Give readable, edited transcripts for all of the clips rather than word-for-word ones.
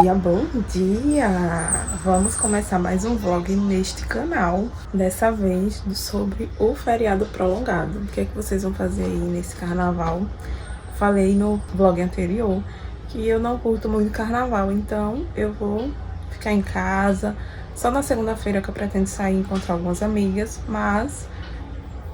Bom dia! Vamos começar mais um vlog neste canal, dessa vez sobre o feriado prolongado. O que é que vocês vão fazer aí nesse carnaval? Falei no vlog anterior que eu não curto muito carnaval, então eu vou ficar em casa. Só na segunda-feira que eu pretendo sair e encontrar algumas amigas, mas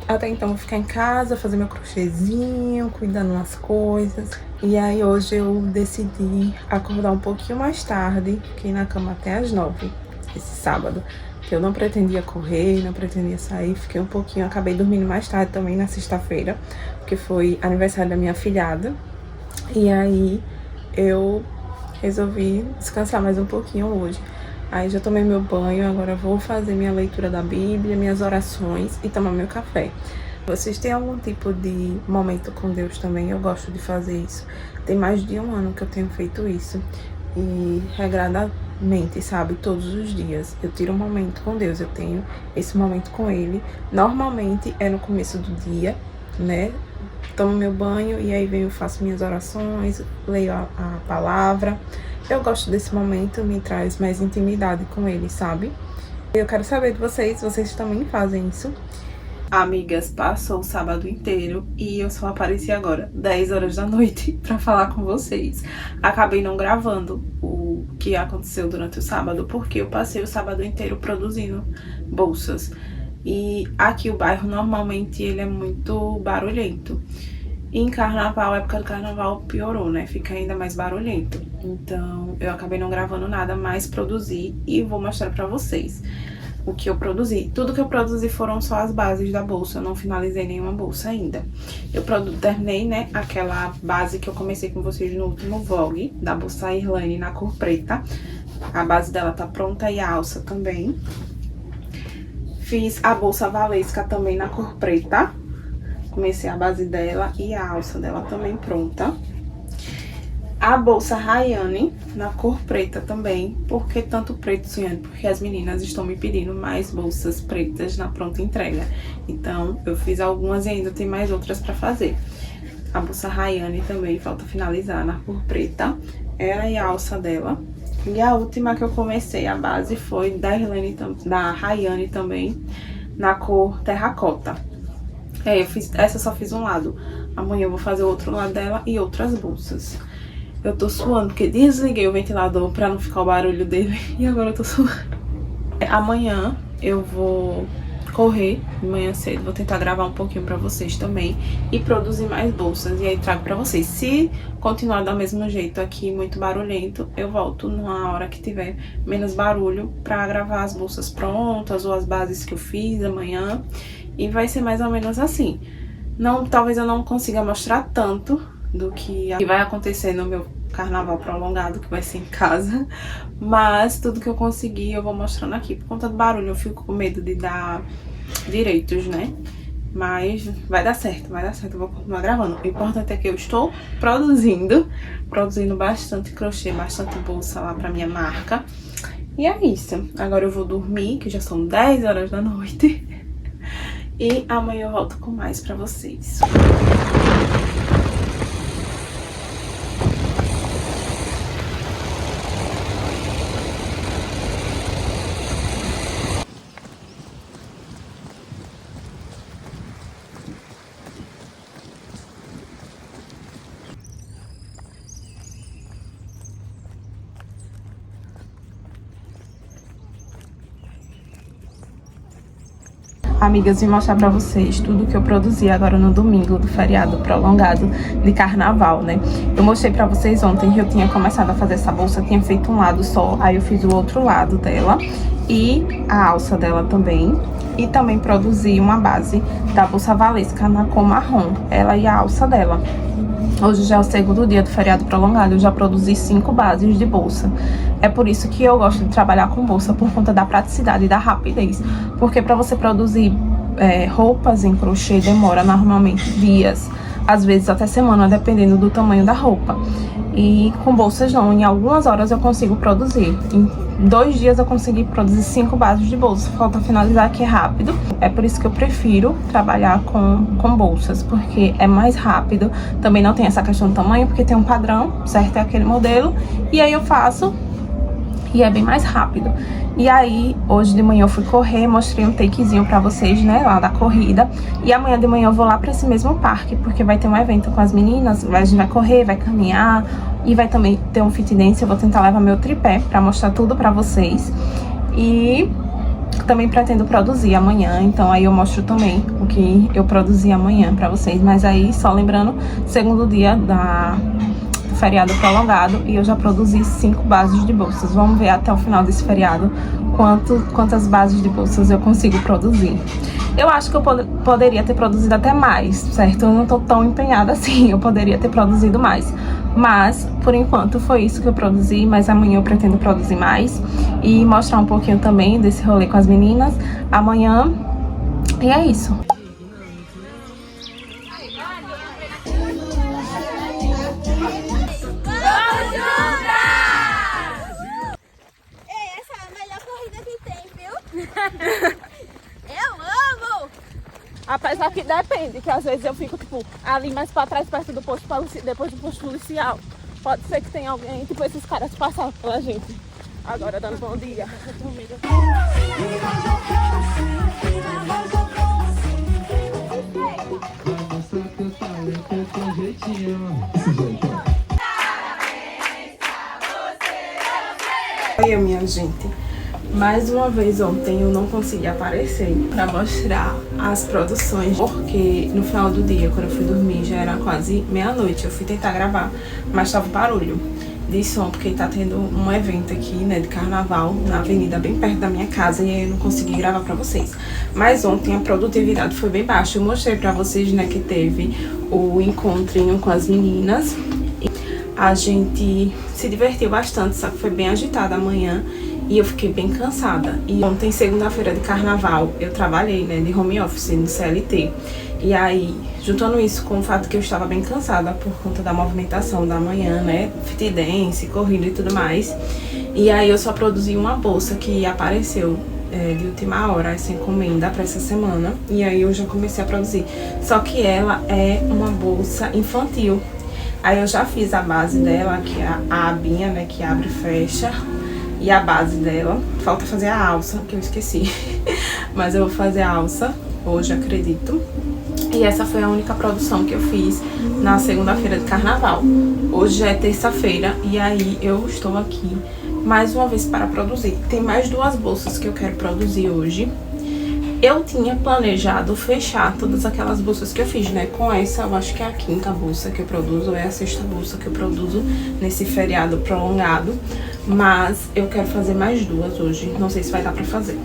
até então vou ficar em casa, fazer meu crochêzinho, cuidando das coisas. E aí hoje eu decidi acordar um pouquinho mais tarde, fiquei na cama até às 9, esse sábado. Que eu não pretendia correr, não pretendia sair, fiquei um pouquinho, acabei dormindo mais tarde também na sexta-feira, porque foi aniversário da minha afilhada. E aí eu resolvi descansar mais um pouquinho hoje. Aí já tomei meu banho, agora vou fazer minha leitura da Bíblia, minhas orações e tomar meu café. Vocês têm algum tipo de momento com Deus também? Eu gosto de fazer isso. Tem mais de um ano que eu tenho feito isso. E regradamente, sabe? Todos os dias eu tiro um momento com Deus, eu tenho esse momento com Ele. Normalmente é no começo do dia, né? Tomo meu banho e aí venho, faço minhas orações, leio a palavra. Eu gosto desse momento, me traz mais intimidade com Ele, sabe? Eu quero saber de vocês também fazem isso? Amigas, passou o sábado inteiro e eu só apareci agora, 10 horas da noite, pra falar com vocês. Acabei não gravando o que aconteceu durante o sábado, porque eu passei o sábado inteiro produzindo bolsas. E aqui o bairro, normalmente, ele é muito barulhento. E em carnaval, época do carnaval, piorou, né? Fica ainda mais barulhento. Então, eu acabei não gravando nada, mas produzi e vou mostrar pra vocês o que eu produzi. Tudo que eu produzi foram só as bases da bolsa, eu não finalizei nenhuma bolsa ainda. Eu terminei, né, aquela base que eu comecei com vocês no último vlog, da bolsa Irlane na cor preta. A base dela tá pronta e a alça também. Fiz a bolsa Valesca também na cor preta. Comecei a base dela e a alça dela também pronta. A bolsa Rayane na cor preta também. Por que tanto preto, Suiane? Porque as meninas estão me pedindo mais bolsas pretas na pronta entrega. Então, eu fiz algumas e ainda tem mais outras pra fazer. A bolsa Rayane também, falta finalizar na cor preta. Ela e a alça dela. E a última que eu comecei, a base, foi da Rayane também, na cor terracota. Essa eu só fiz um lado. Amanhã eu vou fazer o outro lado dela e outras bolsas. Eu tô suando porque desliguei o ventilador pra não ficar o barulho dele e agora eu tô suando. Amanhã eu vou correr de manhã cedo, vou tentar gravar um pouquinho pra vocês também e produzir mais bolsas e aí trago pra vocês. Se continuar do mesmo jeito aqui, muito barulhento, eu volto numa hora que tiver menos barulho pra gravar as bolsas prontas ou as bases que eu fiz amanhã. E vai ser mais ou menos assim. Talvez eu não consiga mostrar tanto do que vai acontecer no meu carnaval prolongado, que vai ser em casa. Mas tudo que eu conseguir eu vou mostrando aqui. Por conta do barulho eu fico com medo de dar direitos, né? Mas vai dar certo, eu vou continuar gravando. O importante é que eu estou produzindo bastante crochê, bastante bolsa lá pra minha marca. E é isso. Agora eu vou dormir, que já são 10 horas da noite. E amanhã eu volto com mais pra vocês. Amigas, vim mostrar pra vocês tudo que eu produzi agora no domingo do feriado prolongado de carnaval, né? Eu mostrei pra vocês ontem que eu tinha começado a fazer essa bolsa, tinha feito um lado só, aí eu fiz o outro lado dela e a alça dela também. E também produzi uma base da bolsa Valesca na cor marrom, ela e a alça dela. Hoje já é o segundo dia do feriado prolongado, eu já produzi 5 bases de bolsa. É por isso que eu gosto de trabalhar com bolsa, por conta da praticidade e da rapidez. Porque para você produzir roupas em crochê demora normalmente dias, às vezes até semana, dependendo do tamanho da roupa. E com bolsas não, em algumas horas eu consigo produzir. Em 2 dias eu consegui produzir 5 bases de bolsa. Falta finalizar aqui rápido. É por isso que eu prefiro trabalhar com bolsas, porque é mais rápido. Também não tem essa questão do tamanho, porque tem um padrão, certo? É aquele modelo. E aí eu faço e é bem mais rápido. E aí, hoje de manhã eu fui correr, mostrei um takezinho pra vocês, né, lá da corrida. E amanhã de manhã eu vou lá pra esse mesmo parque, porque vai ter um evento com as meninas, a gente vai correr, vai caminhar e vai também ter um fit dance. Eu vou tentar levar meu tripé pra mostrar tudo pra vocês. E também pretendo produzir amanhã, então aí eu mostro também o que eu produzi amanhã pra vocês. Mas aí, só lembrando, segundo dia do feriado prolongado, e eu já produzi 5 bases de bolsas. Vamos ver até o final desse feriado quantas bases de bolsas eu consigo produzir. Eu acho que eu poderia ter produzido até mais, certo? Eu não tô tão empenhada assim, eu poderia ter produzido mais. Mas, por enquanto, foi isso que eu produzi, mas amanhã eu pretendo produzir mais e mostrar um pouquinho também desse rolê com as meninas amanhã. E é isso. Apesar que depende, que às vezes eu fico, tipo, ali mais pra trás, perto do posto policial, depois do posto policial. Pode ser que tenha alguém, tipo, esses caras passaram pela gente. Agora, dando bom dia. Oi, minha gente. Mais uma vez ontem eu não consegui aparecer pra mostrar as produções, porque no final do dia, quando eu fui dormir, já era quase meia-noite. Eu fui tentar gravar, mas tava barulho de som, porque tá tendo um evento aqui, né, de carnaval, na avenida bem perto da minha casa, e aí eu não consegui gravar pra vocês. Mas ontem a produtividade foi bem baixa. Eu mostrei pra vocês, né, que teve o encontrinho com as meninas. A gente se divertiu bastante, só que foi bem agitada amanhã. E eu fiquei bem cansada. E ontem, segunda-feira de carnaval, eu trabalhei, né, de home office no CLT. E aí, juntando isso com o fato que eu estava bem cansada por conta da movimentação da manhã, né, fit dance, corrida e tudo mais. E aí eu só produzi uma bolsa que apareceu de última hora, essa encomenda para essa semana. E aí eu já comecei a produzir. Só que ela é uma bolsa infantil. Aí eu já fiz a base dela, que é a abinha, né, que abre e fecha. E a base dela, falta fazer a alça, que eu esqueci. Mas eu vou fazer a alça hoje, acredito. E essa foi a única produção que eu fiz na segunda-feira de carnaval. Hoje já é terça-feira e aí eu estou aqui mais uma vez para produzir. Tem mais 2 bolsas que eu quero produzir hoje. Eu tinha planejado fechar todas aquelas bolsas que eu fiz, né? Com essa, eu acho que é a 5ª bolsa que eu produzo, ou é a 6ª bolsa que eu produzo nesse feriado prolongado. Mas eu quero fazer mais 2 hoje, não sei se vai dar pra fazer.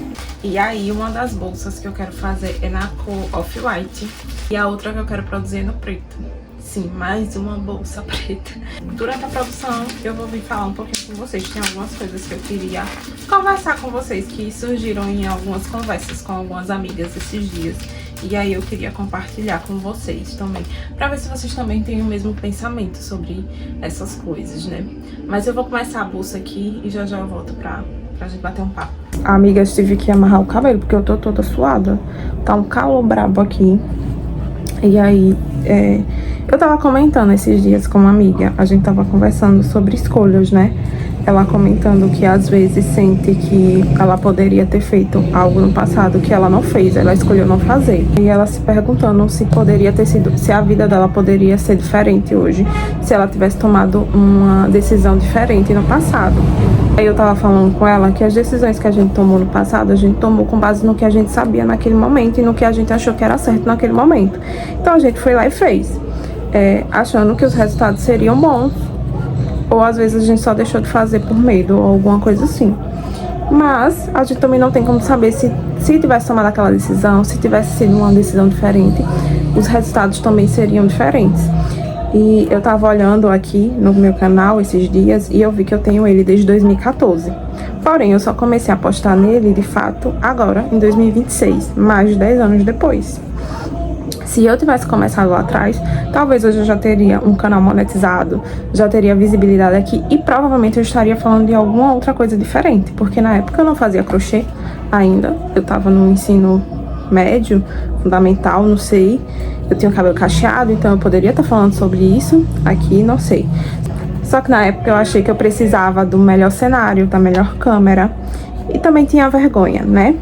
E aí, uma das bolsas que eu quero fazer é na cor Off-White. E a outra que eu quero produzir é no preto. Sim, mais uma bolsa preta. Durante a produção, eu vou vir falar um pouquinho com vocês. Tem algumas coisas que eu queria conversar com vocês, que surgiram em algumas conversas com algumas amigas esses dias. E aí eu queria compartilhar com vocês também, pra ver se vocês também têm o mesmo pensamento sobre essas coisas, né? Mas eu vou começar a bolsa aqui e já já eu volto pra gente bater um papo. Amiga, eu tive que amarrar o cabelo, porque eu tô toda suada. Tá um calor brabo aqui. E aí, eu tava comentando esses dias com uma amiga, a gente tava conversando sobre escolhas, né? Ela comentando que às vezes sente que ela poderia ter feito algo no passado que ela não fez, ela escolheu não fazer. E ela se perguntando se poderia ter sido, se a vida dela poderia ser diferente hoje, se ela tivesse tomado uma decisão diferente no passado. Aí eu tava falando com ela que as decisões que a gente tomou no passado, a gente tomou com base no que a gente sabia naquele momento e no que a gente achou que era certo naquele momento. Então a gente foi lá e fez, achando que os resultados seriam bons. Ou às vezes a gente só deixou de fazer por medo ou alguma coisa assim. Mas a gente também não tem como saber se tivesse tomado aquela decisão, se tivesse sido uma decisão diferente, os resultados também seriam diferentes. E eu tava olhando aqui no meu canal esses dias e eu vi que eu tenho ele desde 2014. Porém, eu só comecei a postar nele, de fato, agora, em 2026, mais de 10 anos depois. Se eu tivesse começado lá atrás, talvez hoje eu já teria um canal monetizado, já teria visibilidade aqui e provavelmente eu estaria falando de alguma outra coisa diferente, porque na época eu não fazia crochê ainda, eu tava no ensino médio, fundamental, não sei, eu tinha o cabelo cacheado, então eu poderia estar falando sobre isso aqui, não sei. Só que na época eu achei que eu precisava do melhor cenário, da melhor câmera. E também tinha vergonha, né?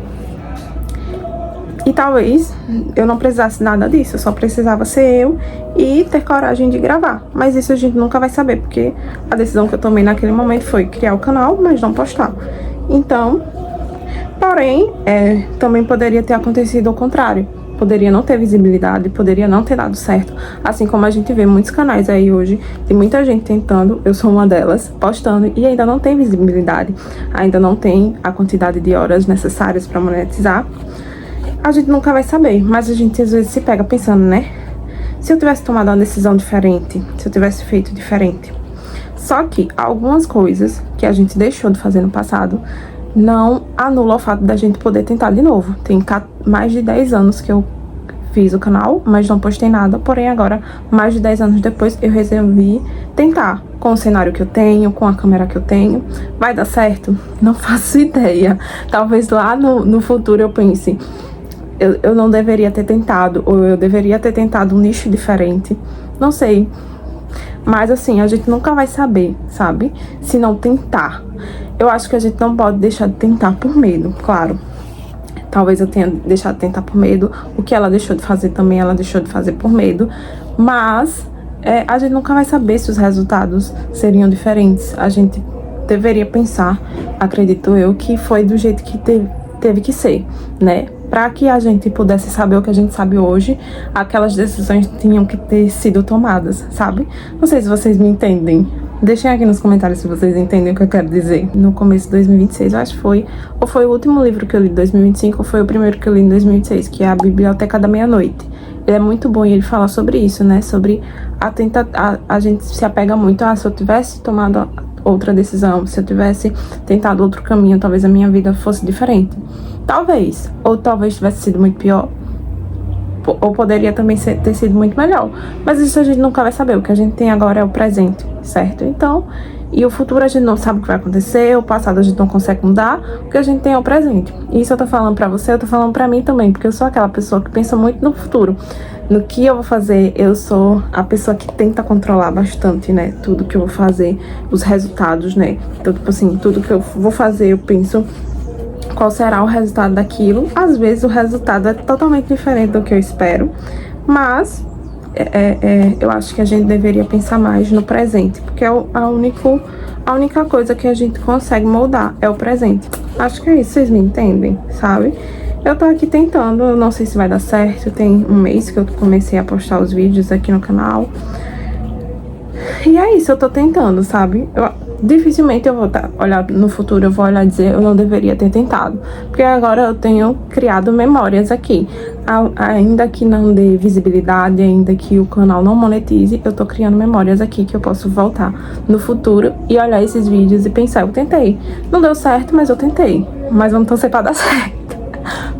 E talvez eu não precisasse nada disso, eu só precisava ser eu e ter coragem de gravar. Mas isso a gente nunca vai saber, porque a decisão que eu tomei naquele momento foi criar o canal, mas não postar. Então, porém, também poderia ter acontecido o contrário. Poderia não ter visibilidade, poderia não ter dado certo. Assim como a gente vê muitos canais aí hoje, tem muita gente tentando, eu sou uma delas, postando e ainda não tem visibilidade. Ainda não tem a quantidade de horas necessárias para monetizar. A gente nunca vai saber, mas a gente às vezes se pega pensando, né? Se eu tivesse tomado uma decisão diferente, se eu tivesse feito diferente. Só que algumas coisas que a gente deixou de fazer no passado não anula o fato da gente poder tentar de novo. Tem mais de 10 anos que eu fiz o canal, mas não postei nada. Porém, agora, mais de 10 anos depois, eu resolvi tentar. Com o cenário que eu tenho, com a câmera que eu tenho. Vai dar certo? Não faço ideia. Talvez lá no futuro eu pense... Eu não deveria ter tentado, ou eu deveria ter tentado um nicho diferente. Não sei. Mas assim, a gente nunca vai saber, sabe? Se não tentar. Eu acho que a gente não pode deixar de tentar por medo, claro. Talvez eu tenha deixado de tentar por medo. O que ela deixou de fazer também, ela deixou de fazer por medo. Mas a gente nunca vai saber se os resultados seriam diferentes. A gente deveria pensar, acredito eu, que foi do jeito que teve que ser, né? Para que a gente pudesse saber o que a gente sabe hoje, aquelas decisões tinham que ter sido tomadas, sabe? Não sei se vocês me entendem. Deixem aqui nos comentários se vocês entendem o que eu quero dizer. No começo de 2026, eu acho que foi... Ou foi o último livro que eu li em 2025, ou foi o primeiro que eu li em 2026, que é a Biblioteca da Meia-Noite. Ele é muito bom e ele fala sobre isso, né? Sobre a gente se apega muito a se eu tivesse tomado outra decisão, se eu tivesse tentado outro caminho, talvez a minha vida fosse diferente. Talvez. Ou talvez tivesse sido muito pior. Ou poderia também ter sido muito melhor. Mas isso a gente nunca vai saber. O que a gente tem agora é o presente, certo? Então, e o futuro a gente não sabe o que vai acontecer. O passado a gente não consegue mudar. O que a gente tem é o presente. E isso eu tô falando pra você, eu tô falando pra mim também. Porque eu sou aquela pessoa que pensa muito no futuro. No que eu vou fazer, eu sou a pessoa que tenta controlar bastante, né? Tudo que eu vou fazer, os resultados, né? Então, tipo assim, tudo que eu vou fazer, eu penso... qual será o resultado daquilo. Às vezes o resultado é totalmente diferente do que eu espero, mas eu acho que a gente deveria pensar mais no presente, porque é a única coisa que a gente consegue moldar é o presente. Acho que é isso, vocês me entendem, sabe? Eu tô aqui tentando, eu não sei se vai dar certo, tem um mês que eu comecei a postar os vídeos aqui no canal. E é isso, eu tô tentando, sabe? Dificilmente eu vou olhar no futuro, eu vou olhar e dizer eu não deveria ter tentado. Porque agora eu tenho criado memórias aqui. Ainda que não dê visibilidade, ainda que o canal não monetize, eu tô criando memórias aqui que eu posso voltar no futuro e olhar esses vídeos e pensar, eu tentei. Não deu certo, mas eu tentei. Mas vamos torcer pra dar certo.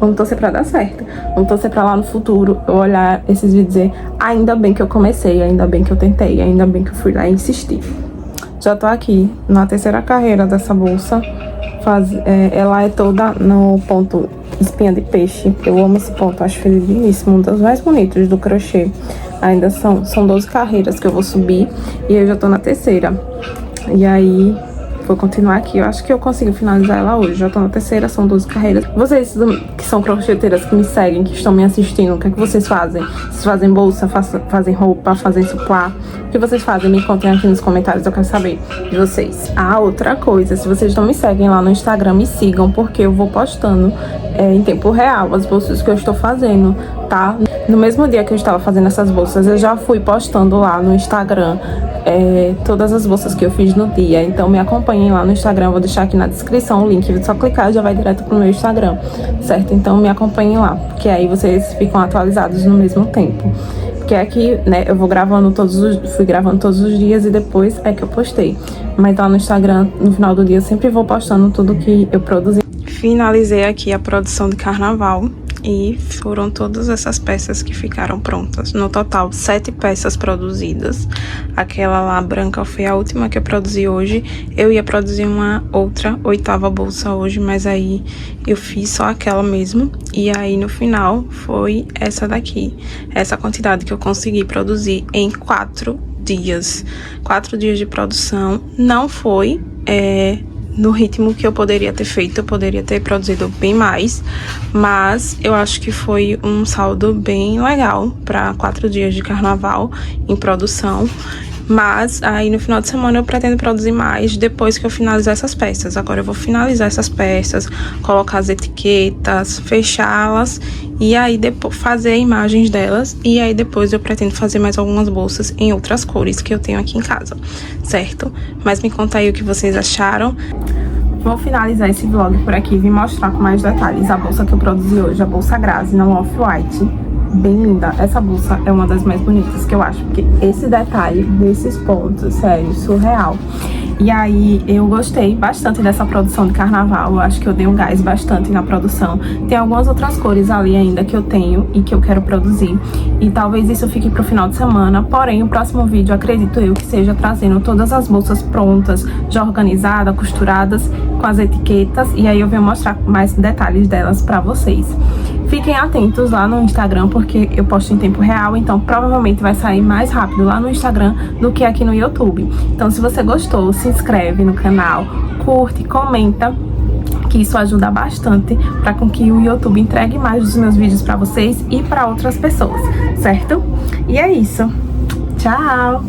Vamos torcer pra dar certo. Vamos torcer pra lá no futuro eu olhar esses vídeos e dizer, ainda bem que eu comecei, ainda bem que eu tentei, ainda bem que eu fui lá e insisti. Já tô aqui na terceira carreira dessa bolsa. Ela é toda no ponto espinha de peixe. Eu amo esse ponto, acho ele lindíssimo, um dos mais bonitos do crochê. Ainda são 12 carreiras que eu vou subir e eu já tô na terceira. E aí... vou continuar aqui, eu acho que eu consigo finalizar ela hoje. Já tô na terceira, são 12 carreiras. Vocês que são crocheteiras, que me seguem, que estão me assistindo, o que é que vocês fazem? Vocês fazem bolsa, fazem roupa, fazem suplá? O que vocês fazem? Me contem aqui nos comentários, eu quero saber de vocês. Ah, outra coisa, se vocês não me seguem lá no Instagram, me sigam, porque eu vou postando em tempo real as bolsas que eu estou fazendo, tá? No mesmo dia que eu estava fazendo essas bolsas, eu já fui postando lá no Instagram todas as bolsas que eu fiz no dia. Então me acompanhem lá no Instagram, eu vou deixar aqui na descrição o link, só clicar já vai direto pro meu Instagram, certo? Então me acompanhem lá, porque aí vocês ficam atualizados no mesmo tempo. Porque aqui, né, eu fui gravando todos os dias e depois é que eu postei. Mas lá no Instagram, no final do dia, eu sempre vou postando tudo que eu produzi. Finalizei aqui a produção de carnaval. E foram todas essas peças que ficaram prontas. No total, 7 peças produzidas. Aquela lá branca foi a última que eu produzi hoje. Eu ia produzir uma outra 8ª bolsa hoje, mas aí eu fiz só aquela mesmo. E aí no final foi essa daqui. Essa quantidade que eu consegui produzir em 4 dias. 4 dias de produção. Não foi no ritmo que eu poderia ter feito, eu poderia ter produzido bem mais, mas eu acho que foi um saldo bem legal para 4 dias de carnaval em produção. Mas aí no final de semana eu pretendo produzir mais depois que eu finalizar essas peças. Agora eu vou finalizar essas peças, colocar as etiquetas, fechá-las e aí depois fazer imagens delas. E aí depois eu pretendo fazer mais algumas bolsas em outras cores que eu tenho aqui em casa, certo? Mas me conta aí o que vocês acharam. Vou finalizar esse vlog por aqui e vim mostrar com mais detalhes a bolsa que eu produzi hoje, a bolsa Grazi, não Off-White. Bem linda. Essa bolsa é uma das mais bonitas que eu acho, porque esse detalhe desses pontos, sério, surreal. E aí eu gostei bastante dessa produção de carnaval, eu acho que eu dei um gás bastante na produção. Tem algumas outras cores ali ainda que eu tenho e que eu quero produzir, e talvez isso fique pro final de semana, porém o próximo vídeo acredito eu que seja trazendo todas as bolsas prontas, já organizadas, costuradas, com as etiquetas, e aí eu venho mostrar mais detalhes delas pra vocês. Fiquem atentos lá no Instagram, porque eu posto em tempo real, então provavelmente vai sair mais rápido lá no Instagram do que aqui no YouTube. Então se você gostou, se inscreve no canal, curte, comenta, que isso ajuda bastante para com que o YouTube entregue mais dos meus vídeos para vocês e para outras pessoas, certo? E é isso. Tchau!